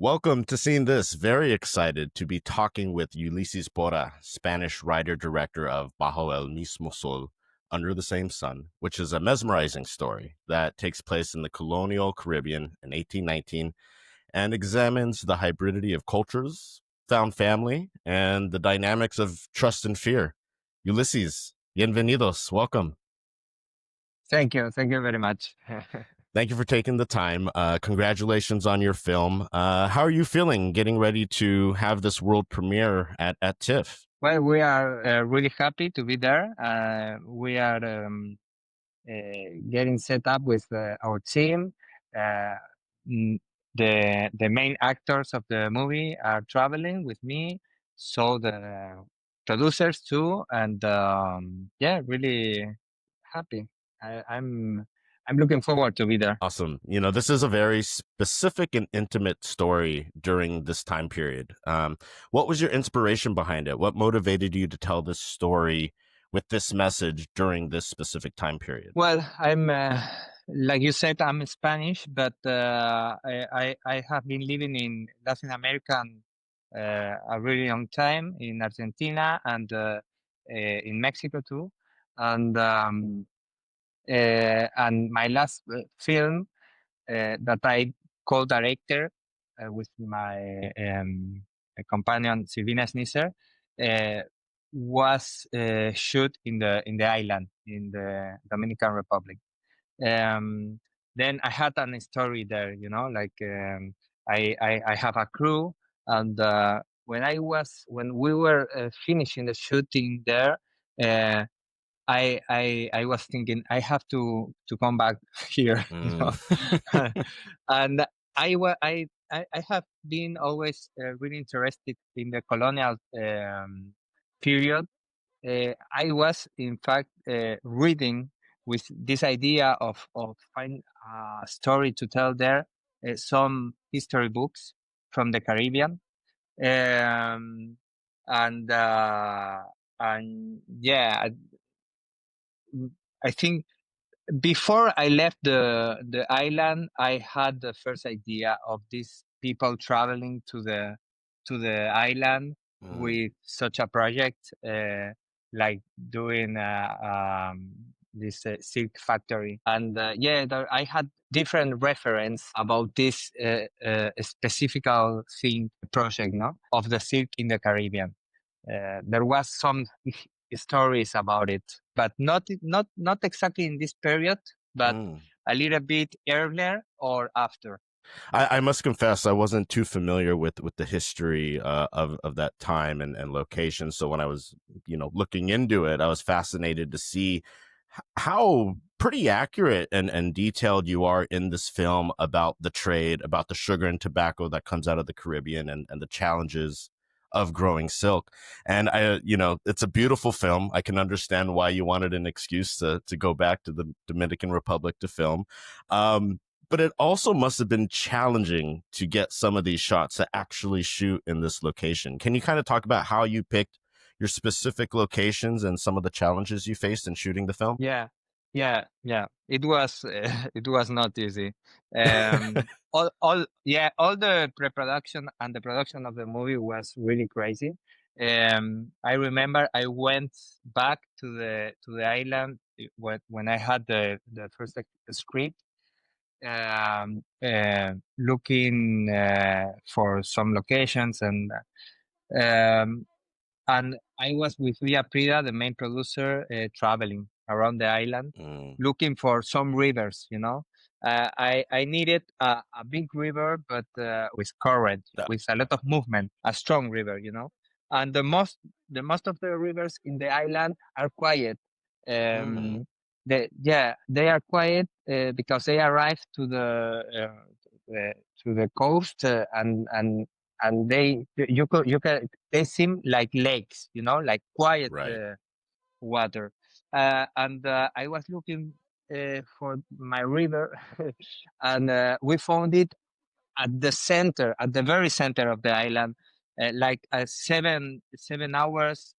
Welcome to Seeing This. Very excited to be talking with Ulises Porra, Spanish writer-director of Bajo El Mismo Sol, Under the Same Sun, which is a mesmerizing story that takes place in the colonial Caribbean in 1819 and examines the hybridity of cultures, found family, and the dynamics of trust and fear. Ulises, bienvenidos. Welcome. Thank you. Thank you very much. Thank you for taking the time. Congratulations on your film. How are you feeling getting ready to have this world premiere at TIFF? Well, we are really happy to be there. We are getting set up with our team. Uh, the main actors of the movie are traveling with me, so the producers too, and yeah, really happy. I'm looking forward to be there. Awesome. You know, this is a very specific and intimate story during this time period. What was your inspiration behind it? What motivated you to tell this story with this message during this specific time period? Well, I'm like you said, I'm Spanish, but I have been living in Latin America a really long time in Argentina and in Mexico too, and my last film that I co-director with my companion Silvina Snisser was shoot in the island in the Dominican Republic. Um, then I had an story there, like I have a crew, and when we were finishing the shooting there, uh, I was thinking I have to come back here, and I have been always really interested in the colonial period. I was in fact reading with this idea of find a story to tell there, some history books from the Caribbean, um, and uh, and yeah, I think before I left the island, I had the first idea of these people traveling to the island Mm. with such a project, like doing this silk factory. And yeah, I had different reference about this specific thing project, no, of the silk in the Caribbean. There was some stories about it, but not exactly in this period, but Mm. a little bit earlier or after. I must confess I wasn't too familiar with the history of that time and location. So when I was looking into it, I was fascinated to see how pretty accurate and detailed you are in this film about the trade, about the sugar and tobacco that comes out of the Caribbean and the challenges of growing silk. And it's a beautiful film. I can understand why you wanted an excuse to go back to the Dominican Republic to film. But it also must have been challenging to get some of these shots to actually shoot in this location. Can you kind of talk about how you picked your specific locations and some of the challenges you faced in shooting the film? Yeah, yeah. It was it was not easy. All the pre-production and the production of the movie was really crazy. I remember I went back to the island when I had the first script, looking for some locations, um, and I was with Via Prida, the main producer, traveling around the island, Mm. looking for some rivers. I needed a big river, but with current, with a lot of movement, a strong river. And the most of the rivers in the island are quiet. Mm. They are quiet because they arrive to the coast, and they seem like lakes, like quiet Right. water. And I was looking for my river, and we found it at the very center of the island, like 7 hours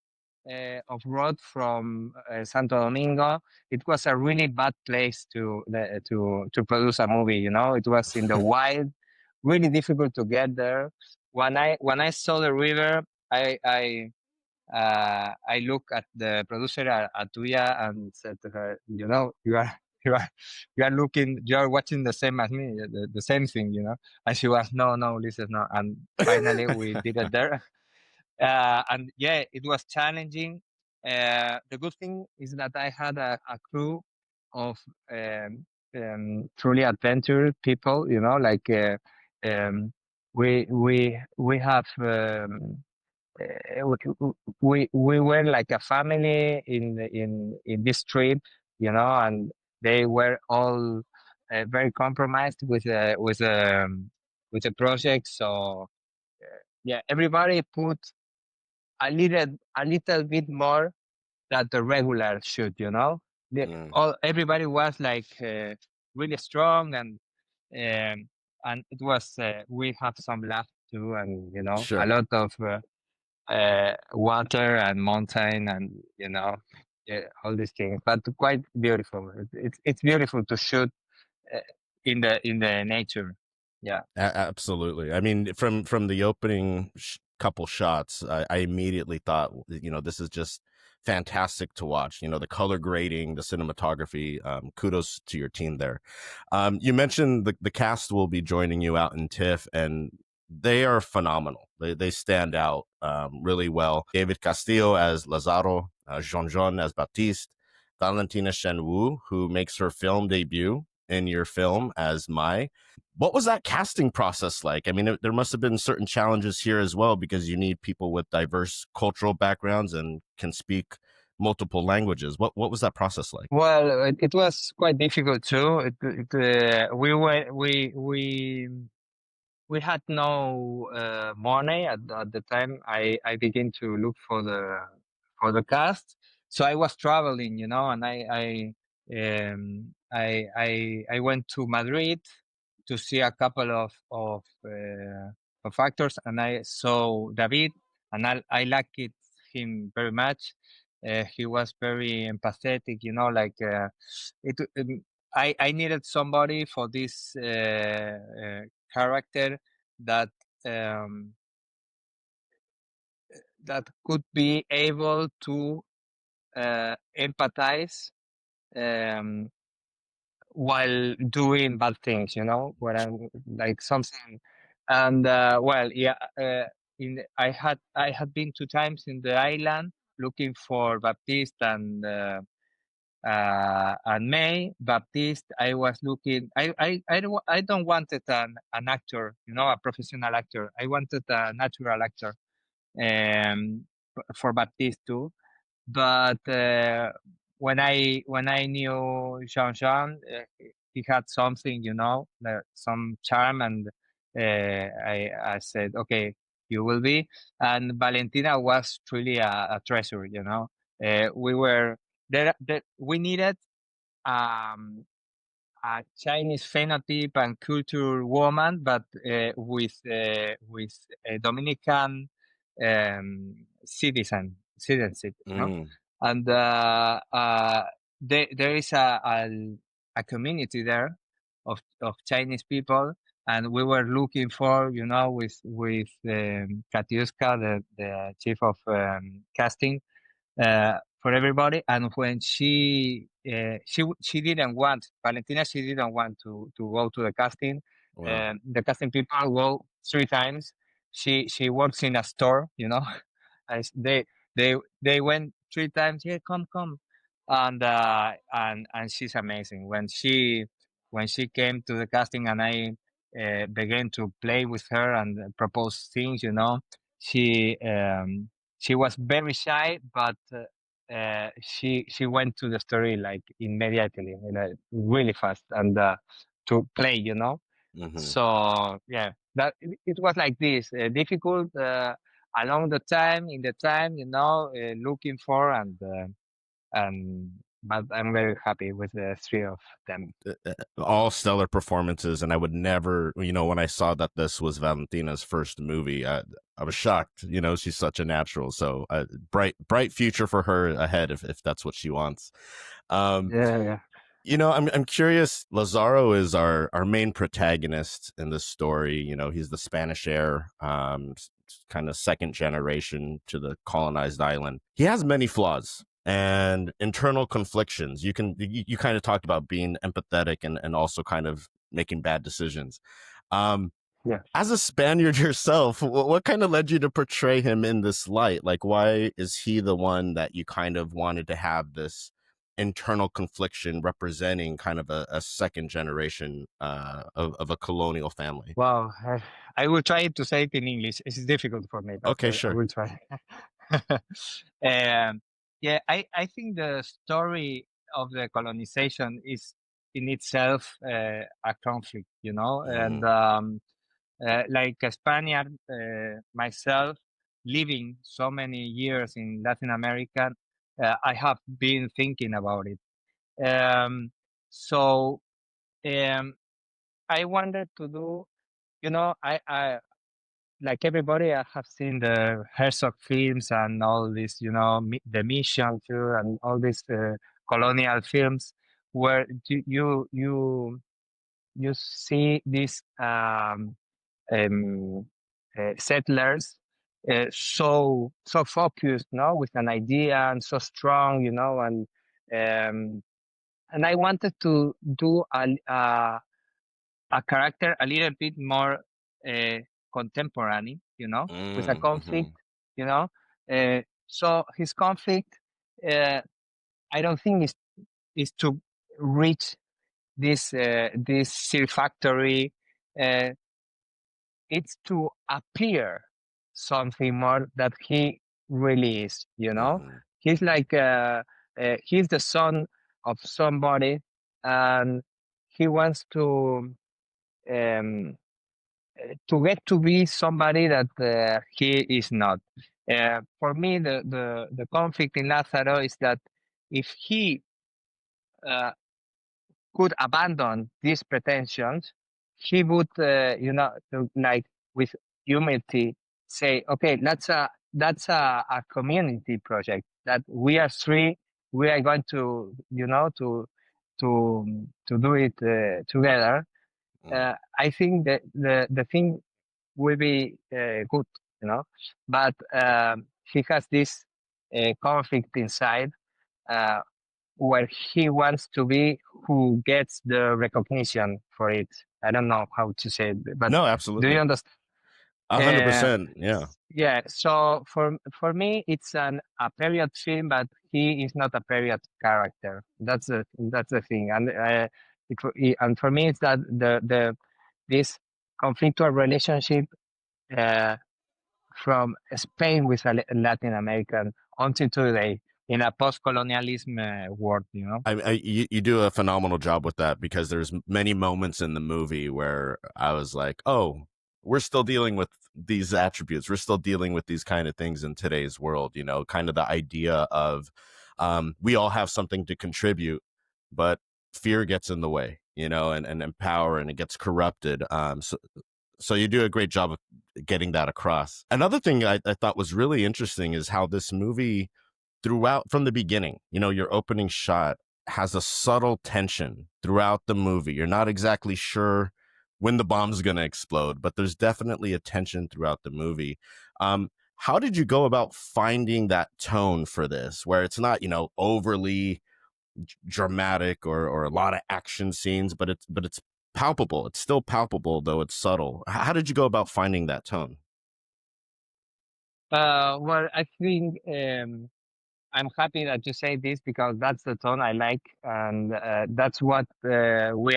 of road from Santo Domingo. It was a really bad place to produce a movie. It was in the wild, really difficult to get there. When I saw the river, I look at the producer at Tuya and said to her, you are you are you are watching the same as me, the same thing, And she was, no, no, listen, no. And finally, we did it there. And yeah, it was challenging. The good thing is that I had a crew of truly adventurous people. Like we have. We were like a family in this trip, and they were all very compromised with the project. So yeah, everybody put a little bit more than the regular should. Mm, Everybody was like really strong, and it was we have some laugh too, and a sure. lot of water and mountain, and yeah, all these things, but quite beautiful. It's beautiful to shoot uh, in the nature. Yeah. Absolutely. I mean, from the opening couple shots, I immediately thought, this is just fantastic to watch. The color grading, the cinematography. Kudos to your team there. You mentioned the cast will be joining you out in TIFF, and they are phenomenal. They stand out really well. David Castillo as Lazaro, Jean Jean as Baptiste, Valentina Shen Wu, who makes her film debut in your film as Mai. What was that casting process like? I mean, there must have been certain challenges here as well, because you need people with diverse cultural backgrounds and can speak multiple languages. What was that process like? Well, it was quite difficult too. We had no money at the time. I began to look for the cast, so I was traveling, and I went to Madrid to see a couple of actors, and I saw David, and I liked him very much. He was very empathetic, like it. I needed somebody for this character that um, that could be able to empathize um, while doing bad things, what I'm like something. And well, yeah, I had been 2 times in the island looking for Baptiste and May Baptiste. I was looking. I don't wanted an actor, a professional actor. I wanted a natural actor for Baptiste too. But when I knew Jean Jean, he had something, some charm, and I said, okay, you will be. And Valentina was truly a treasure, we were there. We needed um, a Chinese phenotype and culture woman, but with a Dominican citizenship, Mm, and there is a community there of Chinese people, and we were looking for, with Katiuska, the chief of casting, for everybody. And when she didn't want Valentina, she didn't want to go to the casting. wow. The casting people go 3 times. She works in a store, they went 3 times. Yeah, come, and she's amazing. When she came to the casting, and I began to play with her and propose things, she she was very shy, but she went to the story like immediately, really fast, and to play, Hmm. So yeah, that it was like this, difficult along the time, in the time, looking for, and but I'm very happy with the three of them. All stellar performances, and I would never, when I saw that this was Valentina's first movie, I was shocked. She's such a natural. So bright future for her ahead, if that's what she wants. Um, Yeah, yeah. I'm curious. Lazaro is our main protagonist in this story. He's the Spanish heir, kind of second generation to the colonized island. He has many flaws and internal conflictions. You kind of talked about being empathetic and also kind of making bad decisions. Um, Yeah. as a Spaniard yourself, what kind of led you to portray him in this light? Like, why is he the one that you kind of wanted to have this internal confliction representing kind of a second generation of a colonial family? Wow. I will try to say it in English. It's difficult for me, but Okay, I sure. will try. Yeah, I think the story of the colonization is in itself a conflict, and Mm, like a Spaniard myself, living so many years in Latin America, I have been thinking about it. Um, so um, I wanted to do, I like everybody, I have seen the Herzog films and all this, the Mission too, and all these colonial films where you see these um, settlers so focused, no, with an idea and so strong, um, and I wanted to do a character a little bit more uh, contemporary, with a conflict, mm-hmm, you know. So his conflict, uh, I don't think is to reach this seal factory. Uh, it's to appear something more that he really is. mm-hmm, He's like he's the son of somebody, and he wants um, to get to be somebody that he is not. For me, the conflict in Lazaro is that if he uh, could abandon these pretensions, he would, like with humility, say, "Okay, that's a community project. That we are three. We are going to, to do it together." mm. I think that the thing will be good, but he has this conflict inside uh, where he wants to be who gets the recognition for it. I don't know how to say it, but No, do you absolutely, understand? a hundred Uh, percent. Yeah. yeah. So for me, it's a period film, but he is not a period character. That's the thing, and and for me, it's that this conflictual relationship uh, from Spain with a Latin American until today in a post-colonialism world, You do a phenomenal job with that because there's many moments in the movie where I was like, oh, we're still dealing with these attributes. We're still dealing with these kind of things in today's world, kind of the idea of we all have something to contribute, but fear gets in the way, and power, and it gets corrupted. So you do a great job of getting that across. Another thing I thought was really interesting is how this movie throughout from the beginning, your opening shot has a subtle tension throughout the movie. You're not exactly sure when the bomb's going to explode, but there's definitely a tension throughout the movie. How did you go about finding that tone for this, where it's not, overly dramatic or a lot of action scenes, but it's palpable. It's still palpable, though it's subtle. How did you go about finding that tone? Well, I think I'm happy that you say this because that's the tone I like, and that's what we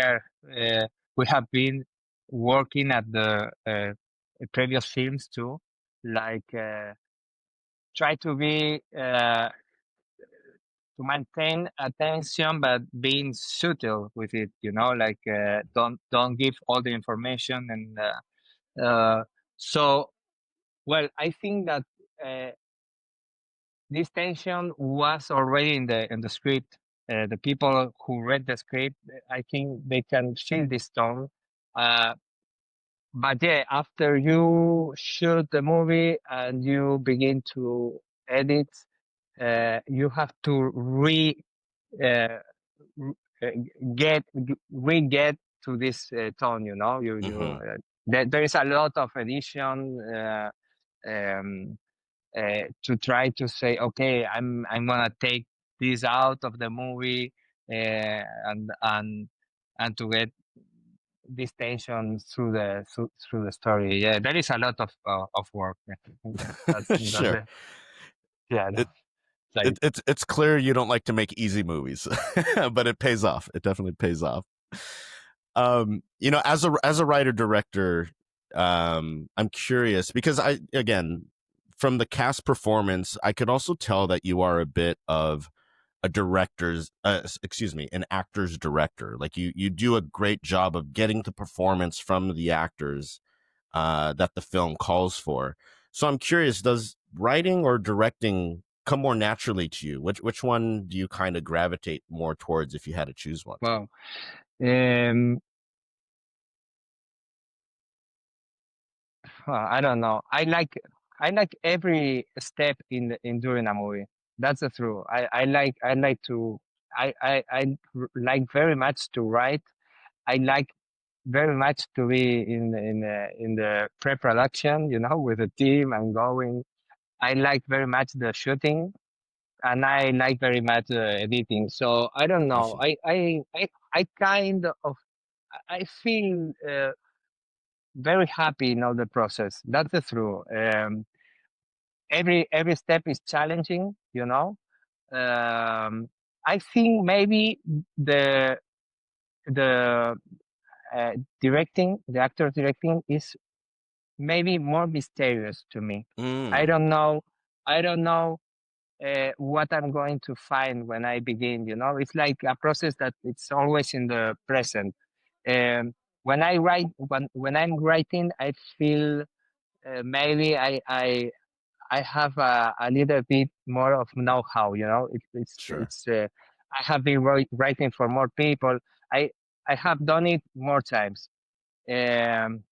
have been working at the previous films too. Like try to be to maintain attention, but being subtle with it. Like don't give all the information, and so well, I think that. This tension was already in the script. The people who read the script, I think they can feel this tone. Uh, but yeah, after you shoot the movie and you begin to edit, you have to uh, get to this tone. You know, Hmm. there is a lot of edition. Um, to try to say, okay, I'm gonna take this out of the movie, and to get this tension through the story. Yeah, there is a lot of work. That's Sure. it. Yeah, no, It, like it's clear you don't like to make easy movies, but it pays off. It definitely pays off. As a writer director, I'm curious because again, from the cast performance, I could also tell that you are a bit of a an actor's director. Like you do a great job of getting the performance from the actors that the film calls for. So I'm curious, does writing or directing come more naturally to you? Which one do you kind of gravitate more towards if you had to choose one? wow. Um, I don't know. I like every step in doing a movie. That's the truth. I like to like very much to write. I like very much to be in the pre-production, with the team and going. I like very much the shooting, and I like very much editing. So I don't know. Awesome. I kind of I feel very happy in all the process. That's the truth. Every step is challenging. I think maybe the the uh, the actor directing is maybe more mysterious to me. I Mm, don't know. I don't know what I'm going to find when I begin. It's like a process that it's always in the present. When I write, when I'm writing, I feel maybe I have a little bit more of know-how. sure. I have been writing for more people. I I have done it more times. Um,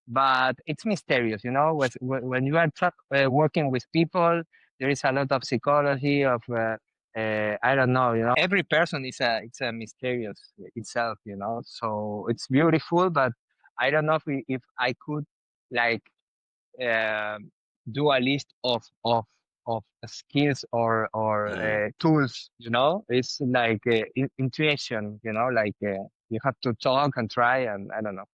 but it's mysterious, when you are working with people, there is a lot of psychology of I don't know, every person is a mysterious itself, so it's beautiful, but I don't know if I could like um do a list of skills or Mm, tools. It's like intuition, like you have to talk and try, and I don't know,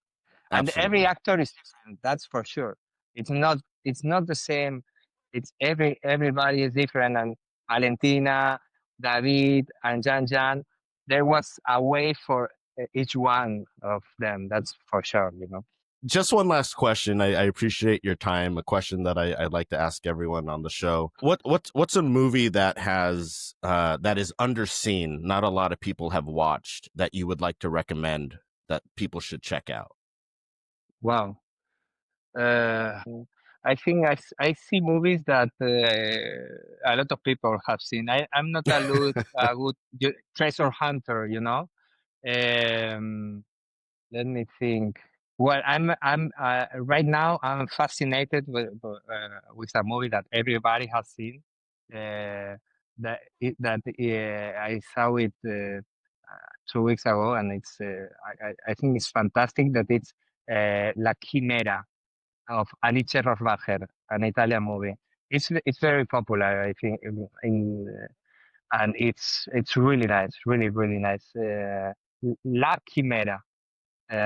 and every absolutely. actor is different, that's for sure. It's not the same. Everybody is different, and Valentina, David, and Jan, there was a way for each one of them, that's for sure. Just one last question. I appreciate your time. A question that I'd like to ask everyone on the show. What's a movie that has that is underseen, not a lot of people have watched, that you would like to recommend that people should check out? Wow. uh, I think I see movies that a lot of people have seen. I'm not a good treasure hunter. um Let me think. Well, I'm right now I'm fascinated with a movie that everybody has seen. I saw it 2 weeks ago, and I think it's fantastic. That it's La Chimera of Alice Rohrwacher, an Italian movie. It's very popular, I think, and it's really nice, really really nice. La Chimera,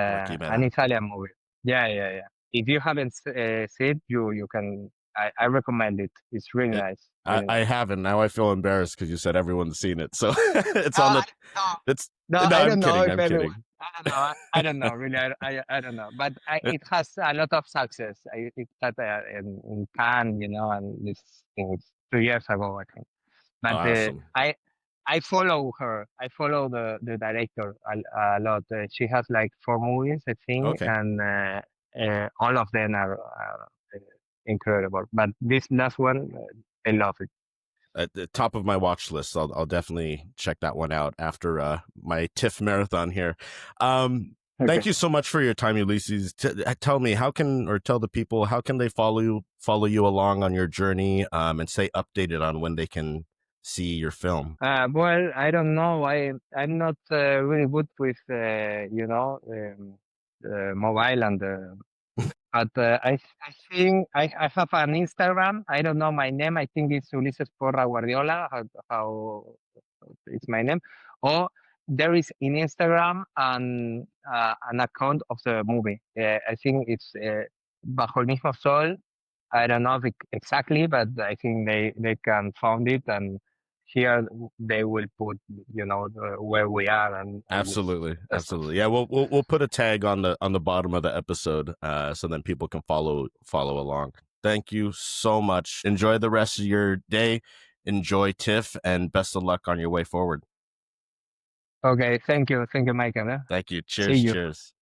Lucky an Meta. Italian movie. Yeah, yeah, yeah. If you haven't seen it, you can. I recommend it. It's really It, nice, really I nice. haven't. Now I feel embarrassed because you said everyone's seen it. So it's on Uh, the. no, It's no, no. I I'm don't know kidding. if I'm everyone. kidding. I don't know. I don't know. Really, I don't know. But it has a lot of success. It had in Cannes, and this thing was 2 years ago, I think. But Awesome. I follow her. I follow the director a lot. She has like 4 movies, I think, Okay. and all of them are incredible. But this last one, I love it. At the top of my watch list. I'll definitely check that one out after my TIFF marathon here. Okay. Thank you so much for your time, Ulysses. Tell me, tell the people, how can they follow you along on your journey, and stay updated on when they can see your film? Well, I don't know. I'm not really good with mobile and but I think I have an Instagram. I don't know my name. I think it's Ulises Porra Guardiola. How it's my name. Or there is in Instagram an account of the movie. I think it's Bajo El Mismo Sol. I don't know exactly, but I think they can found it, and here they will put where we are, and it's Absolutely, the stuff. absolutely. Yeah, we'll put a tag on the bottom of the episode, so then people can follow along. Thank you so much. Enjoy the rest of your day. Enjoy TIFF, and best of luck on your way forward. Okay, thank you, Michael. Thank you. See Cheers. you. Cheers.